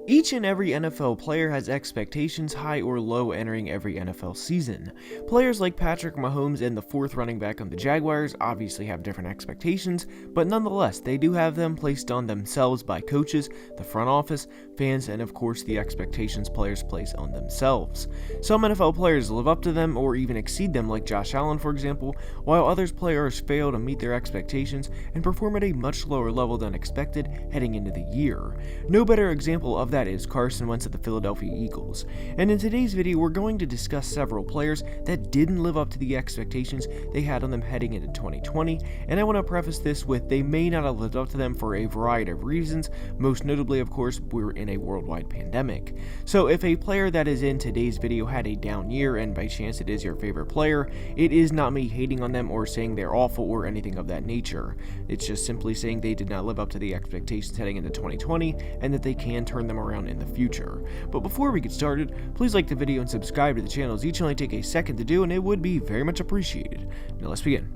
Each and every NFL player has expectations, high or low, entering every NFL season. Players like Patrick Mahomes and the fourth running back on the Jaguars obviously have different expectations, but nonetheless, they do have them placed on themselves by coaches, the front office, fans, and of course the expectations players place on themselves. Some NFL players live up to them or even exceed them, like Josh Allen for example, while others players fail to meet their expectations and perform at a much lower level than expected heading into the year. No better example of that is Carson Wentz at the Philadelphia Eagles. And in today's video, we're going to discuss several players that didn't live up to the expectations they had on them heading into 2020, and I want to preface this with they may not have lived up to them for a variety of reasons, most notably of course we're in a worldwide pandemic. So if a player that is in today's video had a down year and by chance it is your favorite player, it is not me hating on them or saying they're awful or anything of that nature. It's just simply saying they did not live up to the expectations heading into 2020 and that they can turn them around in the future. But before we get started, please like the video and subscribe to the channel, as each only take a second to do and it would be very much appreciated. Now let's begin.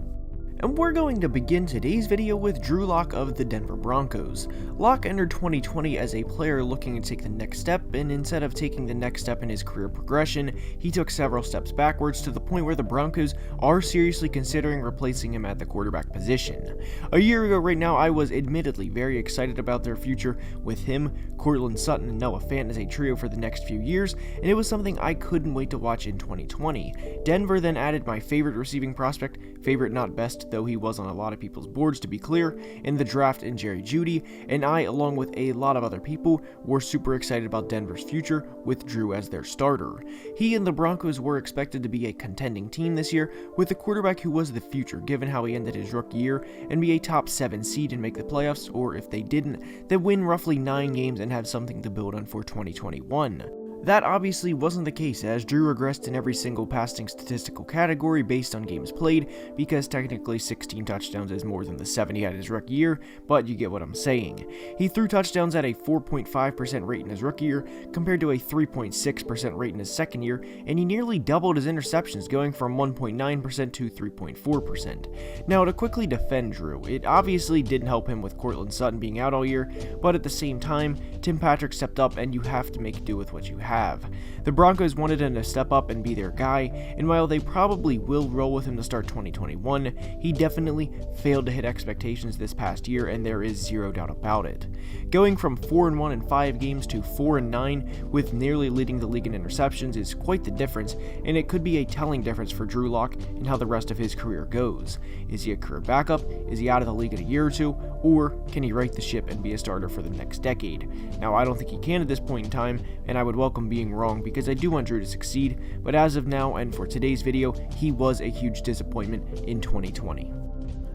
And we're going to begin today's video with Drew Lock of the Denver Broncos. Lock entered 2020 as a player looking to take the next step, and instead of taking the next step in his career progression, he took several steps backwards to the point where the Broncos are seriously considering replacing him at the quarterback position. A year ago right now, I was admittedly very excited about their future with him, Courtland Sutton, and Noah Fant as a trio for the next few years, and it was something I couldn't wait to watch in 2020. Denver then added my favorite receiving prospect, favorite not best, though he was on a lot of people's boards to be clear, in the draft in Jerry Jeudy, and I, along with a lot of other people, were super excited about Denver's future with Drew as their starter. He and the Broncos were expected to be a contending team this year, with a quarterback who was the future given how he ended his rookie year, and be a top 7 seed and make the playoffs, or if they didn't, then win roughly 9 games and have something to build on for 2021. That obviously wasn't the case, as Drew regressed in every single passing statistical category based on games played, because technically 16 touchdowns is more than the 7 he had his rookie year, but you get what I'm saying. He threw touchdowns at a 4.5% rate in his rookie year, compared to a 3.6% rate in his second year, and he nearly doubled his interceptions, going from 1.9% to 3.4%. Now, to quickly defend Drew, it obviously didn't help him with Courtland Sutton being out all year, but at the same time, Tim Patrick stepped up and you have to make do with what you have. The Broncos wanted him to step up and be their guy, and while they probably will roll with him to start 2021, he definitely failed to hit expectations this past year, and there is zero doubt about it. Going from 4-1 in 5 games to 4-9 with nearly leading the league in interceptions is quite the difference, and it could be a telling difference for Drew Lock in how the rest of his career goes. Is he a career backup? Is he out of the league in a year or two? Or can he right the ship and be a starter for the next decade? Now, I don't think he can at this point in time, and I would welcome being wrong because I do want Drew to succeed, but as of now and for today's video, he was a huge disappointment in 2020.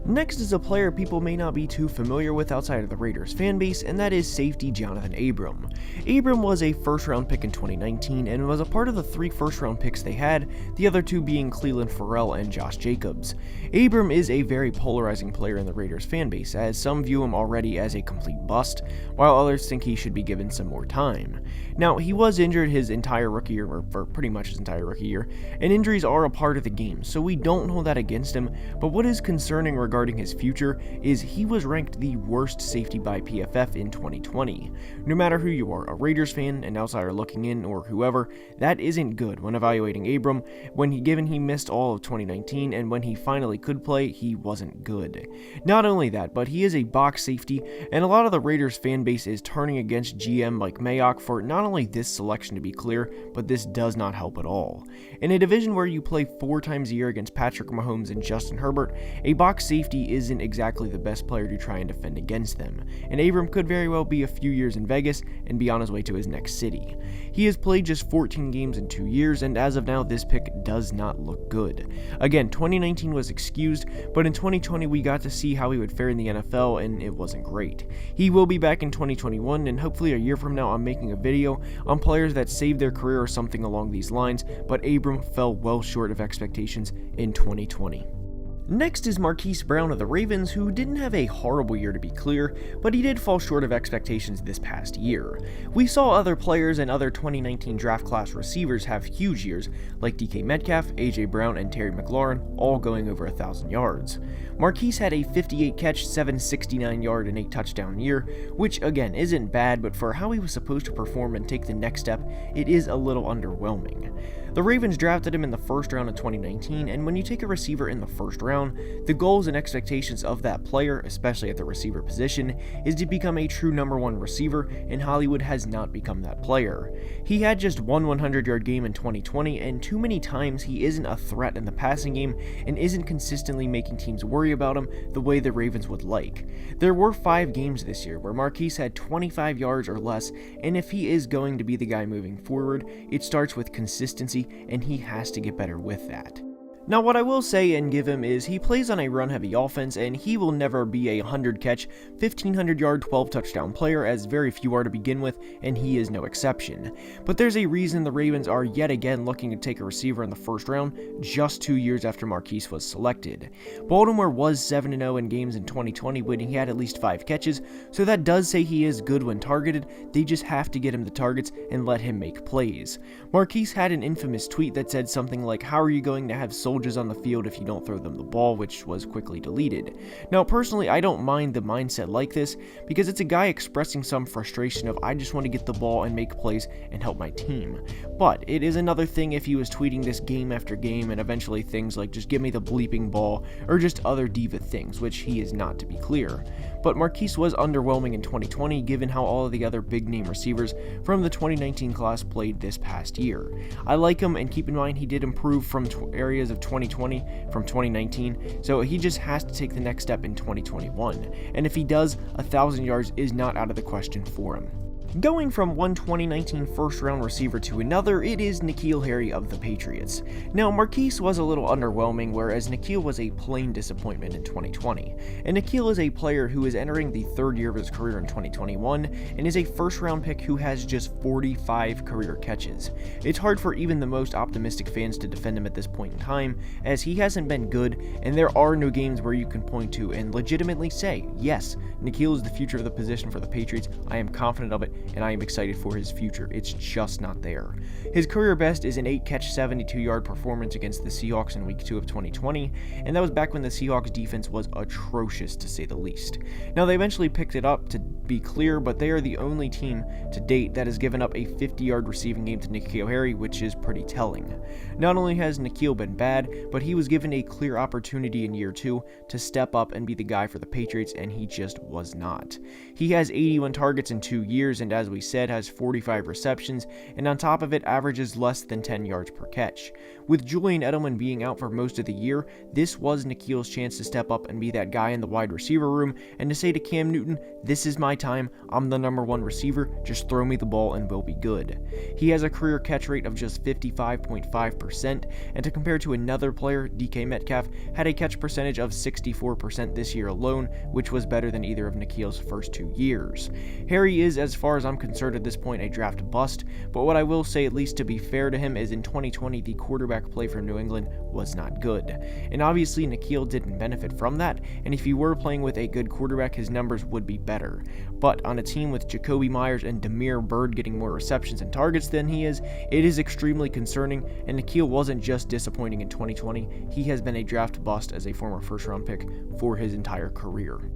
Next is a player people may not be too familiar with outside of the Raiders fanbase, and that is safety Jonathan Abram. Abram was a first-round pick in 2019 and was a part of the 3 first-round picks they had, the other 2 being Clelin Ferrell and Josh Jacobs. Abram is a very polarizing player in the Raiders fanbase, as some view him already as a complete bust, while others think he should be given some more time. Now, he was injured his entire rookie year, or for pretty much his entire rookie year, and injuries are a part of the game, so we don't hold that against him, but what is concerning regarding his future is he was ranked the worst safety by PFF in 2020. No matter who you are, a Raiders fan, an outsider looking in, or whoever, that isn't good when evaluating Abram, given he missed all of 2019, and when he finally could play, he wasn't good. Not only that, but he is a box safety, and a lot of the Raiders fan base is turning against GM Mike Mayock for not only this selection to be clear, but this does not help at all. In a division where you play 4 times a year against Patrick Mahomes and Justin Herbert, a box safety isn't exactly the best player to try and defend against them, and Abram could very well be a few years in Vegas and be on his way to his next city. He has played just 14 games in 2 years, and as of now, this pick does not look good. Again, 2019 was excused, but in 2020 we got to see how he would fare in the NFL, and it wasn't great. He will be back in 2021, and hopefully a year from now I'm making a video on players that saved their career or something along these lines, but Abram fell well short of expectations in 2020. Next is Marquise Brown of the Ravens, who didn't have a horrible year to be clear, but he did fall short of expectations this past year. We saw other players and other 2019 draft class receivers have huge years, like DK Metcalf, AJ Brown, and Terry McLaurin, all going over 1,000 yards. Marquise had a 58 catch, 769 yard, and 8 touchdown year, which again isn't bad, but for how he was supposed to perform and take the next step, it is a little underwhelming. The Ravens drafted him in the first round of 2019, and when you take a receiver in the first round, the goals and expectations of that player, especially at the receiver position, is to become a true number one receiver, and Hollywood has not become that player. He had just one 100-yard game in 2020, and too many times he isn't a threat in the passing game and isn't consistently making teams worry about him the way the Ravens would like. There were 5 games this year where Marquise had 25 yards or less, and if he is going to be the guy moving forward, it starts with consistency, and he has to get better with that. Now, what I will say and give him is he plays on a run-heavy offense, and he will never be a 100-catch, 1,500-yard, 12-touchdown player, as very few are to begin with, and he is no exception. But there's a reason the Ravens are yet again looking to take a receiver in the first round, just 2 years after Marquise was selected. Baltimore was 7-0 in games in 2020 when he had at least 5 catches, so that does say he is good when targeted. They just have to get him the targets and let him make plays. Marquise had an infamous tweet that said something like, "How are you going to have soldiers on the field if you don't throw them the ball," which was quickly deleted. Now, personally, I don't mind the mindset like this because it's a guy expressing some frustration of, I just want to get the ball and make plays and help my team. But it is another thing if he was tweeting this game after game and eventually things like just give me the bleeping ball or just other diva things, which he is not, to be clear. But Marquise was underwhelming in 2020 given how all of the other big name receivers from the 2019 class played this past year. I like him, and keep in mind he did improve from areas of 2020 from 2019, so he just has to take the next step in 2021, and if he does, 1,000 yards is not out of the question for him. Going from one 2019 first-round receiver to another, it is N'Keal Harry of the Patriots. Now, Marquise was a little underwhelming, whereas N'Keal was a plain disappointment in 2020. And N'Keal is a player who is entering the 3rd year of his career in 2021, and is a first-round pick who has just 45 career catches. It's hard for even the most optimistic fans to defend him at this point in time, as he hasn't been good, and there are no games where you can point to and legitimately say, yes, N'Keal is the future of the position for the Patriots, I am confident of it, and I am excited for his future. It's just not there. His career best is an 8-catch, 72-yard performance against the Seahawks in Week 2 of 2020, and that was back when the Seahawks defense was atrocious, to say the least. Now, they eventually picked it up, to be clear, but they are the only team to date that has given up a 50-yard receiving game to N'Keal Harry, which is pretty telling. Not only has N'Keal been bad, but he was given a clear opportunity in year 2 to step up and be the guy for the Patriots, and he just was not. He has 81 targets in 2 years, and as we said, has 45 receptions, and on top of it, averages less than 10 yards per catch. With Julian Edelman being out for most of the year, this was N'Keal's chance to step up and be that guy in the wide receiver room, and to say to Cam Newton, this is my time, I'm the number 1 receiver, just throw me the ball and we'll be good. He has a career catch rate of just 55.5%, and to compare to another player, DK Metcalf, had a catch percentage of 64% this year alone, which was better than either of N'Keal's first 2 years. Harry is, as far as I'm concerned at this point, a draft bust, but what I will say, at least to be fair to him, is in 2020 the quarterback play for New England was not good, and obviously N'Keal didn't benefit from that, and if he were playing with a good quarterback, his numbers would be better. But on a team with Jacoby Myers and Damiere Byrd getting more receptions and targets than he is, it is extremely concerning, and N'Keal wasn't just disappointing in 2020, he has been a draft bust as a former first-round pick for his entire career.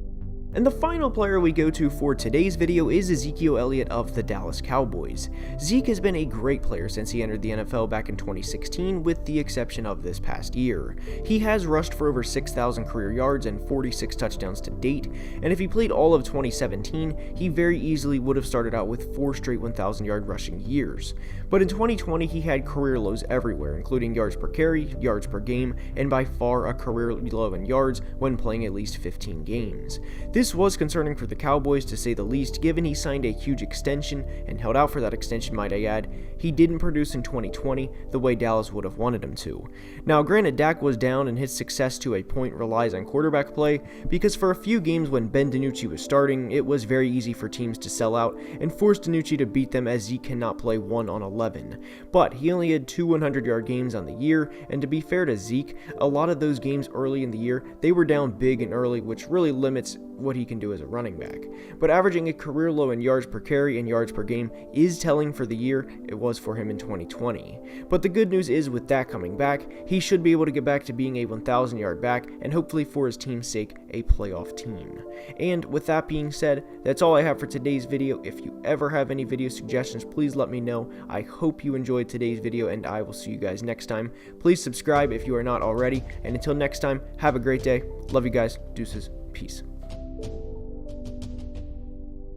And the final player we go to for today's video is Ezekiel Elliott of the Dallas Cowboys. Zeke has been a great player since he entered the NFL back in 2016, with the exception of this past year. He has rushed for over 6,000 career yards and 46 touchdowns to date, and if he played all of 2017, he very easily would have started out with 4 straight 1,000-yard rushing years. But in 2020, he had career lows everywhere, including yards per carry, yards per game, and by far a career low in yards when playing at least 15 games. This was concerning for the Cowboys, to say the least, given he signed a huge extension and held out for that extension, might I add. He didn't produce in 2020 the way Dallas would have wanted him to. Now, granted, Dak was down, and his success to a point relies on quarterback play, because for a few games when Ben DiNucci was starting, it was very easy for teams to sell out and force DiNucci to beat them, as Zeke cannot play 1 on 11. But he only had 2 100-yard games on the year, and to be fair to Zeke, a lot of those games early in the year, they were down big and early, which really limits what he can do as a running back. But averaging a career low in yards per carry and yards per game is telling for the year it was for him in 2020. But the good news is, with Dak coming back, he should be able to get back to being a 1,000-yard back, and hopefully for his team's sake, a playoff team. And with that being said, that's all I have for today's video. If you ever have any video suggestions, please let me know. I hope you enjoyed today's video, and I will see you guys next time. Please subscribe if you are not already, and until next time, have a great day. Love you guys. Deuces. Peace.